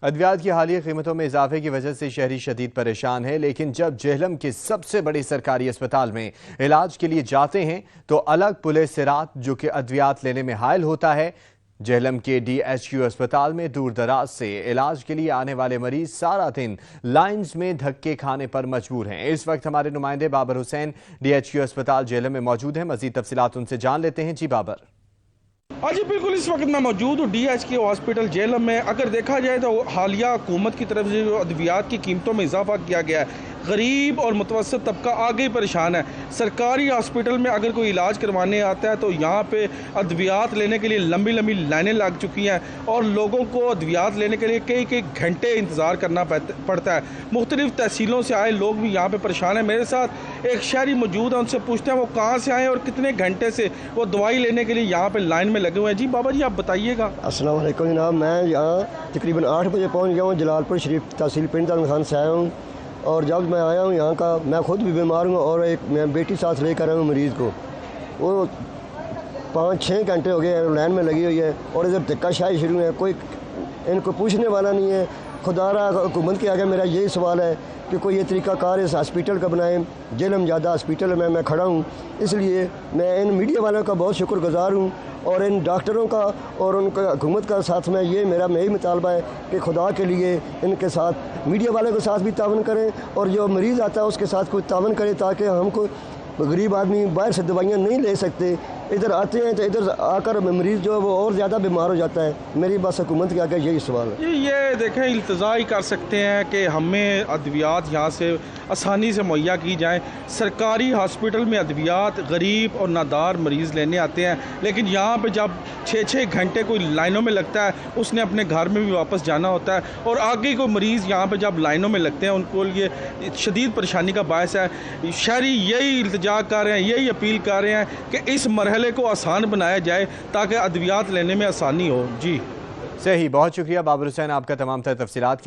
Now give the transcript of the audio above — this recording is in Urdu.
ادویات کی حالیہ قیمتوں میں اضافے کی وجہ سے شہری شدید پریشان ہے، لیکن جب جہلم کے سب سے بڑے سرکاری اسپتال میں علاج کے لیے جاتے ہیں تو الگ پولیس سرات جو کہ ادویات لینے میں حائل ہوتا ہے۔ جہلم کے ڈی ایچ کیو اسپتال میں دور دراز سے علاج کے لیے آنے والے مریض سارا دن لائنز میں دھکے کھانے پر مجبور ہیں۔ اس وقت ہمارے نمائندے بابر حسین ڈی ایچ کیو اسپتال جہلم میں موجود ہیں، مزید تفصیلات ان سے جان لیتے ہیں۔ جی بابر۔ جی بالکل، اس وقت میں موجود ہوں D H Q hospital Jhelum میں۔ اگر دیکھا جائے تو حالیہ حکومت کی طرف سے جو ادویات کی قیمتوں میں اضافہ کیا گیا ہے، غریب اور متوسط طبقہ آگے ہی پریشان ہے۔ سرکاری ہاسپٹل میں اگر کوئی علاج کروانے آتا ہے تو یہاں پہ ادویات لینے کے لیے لمبی لمبی لائنیں لگ چکی ہیں اور لوگوں کو ادویات لینے کے لیے کئی گھنٹے انتظار کرنا پڑتا ہے۔ مختلف تحصیلوں سے آئے لوگ بھی یہاں پہ پریشان ہیں۔ میرے ساتھ ایک شہری موجود ہیں، ان سے پوچھتے ہیں وہ کہاں سے آئے اور کتنے گھنٹے سے وہ دوائی لینے کے لیے یہاں پہ لائن میں لگے ہوئے ہیں۔ جی بابا جی، آپ بتائیے گا۔ السلام علیکم جناب، میں یہاں تقریباً 8 بجے پہنچ گیا ہوں، جلال پور شریف تحصیل پنڈ تعلیم خان سے آیا ہوں، اور جب میں آیا ہوں یہاں کا، میں خود بھی بیمار ہوں اور ایک میں بیٹی ساتھ لے کر آیا ہوں مریض کو۔ وہ 5-6 گھنٹے ہو گئے لائن میں لگی ہوئی ہے اور ادھر دھکا شاہی شروع ہے، کوئی ان کو پوچھنے والا نہیں ہے۔ خدا را حکومت کے آگے میرا یہی سوال ہے کہ کوئی یہ طریقہ کار اس ہاسپیٹل کا بنائیں۔ جہلم زیادہ ہاسپیٹل میں کھڑا ہوں، اس لیے میں ان میڈیا والوں کا بہت شکر گزار ہوں اور ان ڈاکٹروں کا اور ان کا حکومت کا ساتھ میں میرا یہی مطالبہ ہے کہ خدا کے لیے ان کے ساتھ میڈیا والوں کے ساتھ بھی تعاون کریں اور جو مریض آتا ہے اس کے ساتھ کوئی تعاون کرے، تاکہ ہم کو غریب آدمی باہر سے دوائیاں نہیں لے سکتے، ادھر آتے ہیں تو ادھر آ کر مریض جو ہے وہ اور زیادہ بیمار ہو جاتا ہے۔ میری بس حکومت کے آگے یہی سوال ہے۔ یہ دیکھیں، التجا ہی کر سکتے ہیں کہ ہمیں ادویات یہاں سے آسانی سے مہیا کی جائیں۔ سرکاری ہاسپٹل میں ادویات غریب اور نادار مریض لینے آتے ہیں، لیکن یہاں پہ جب 6-6 گھنٹے کوئی لائنوں میں لگتا ہے، اس نے اپنے گھر میں بھی واپس جانا ہوتا ہے، اور آگے کوئی مریض یہاں پہ جب لائنوں میں لگتے ہیں ان کو یہ شدید پریشانی کا باعث ہے۔ شہری یہی التجا کر رہے ہیں، یہی اپیل کر رہے ہیں کہ اس مرحلے کو آسان بنایا جائے تاکہ ادویات لینے میں آسانی ہو۔ جی صحیح، بہت شکریہ بابر حسین آپ کا تمام تر تفصیلات کے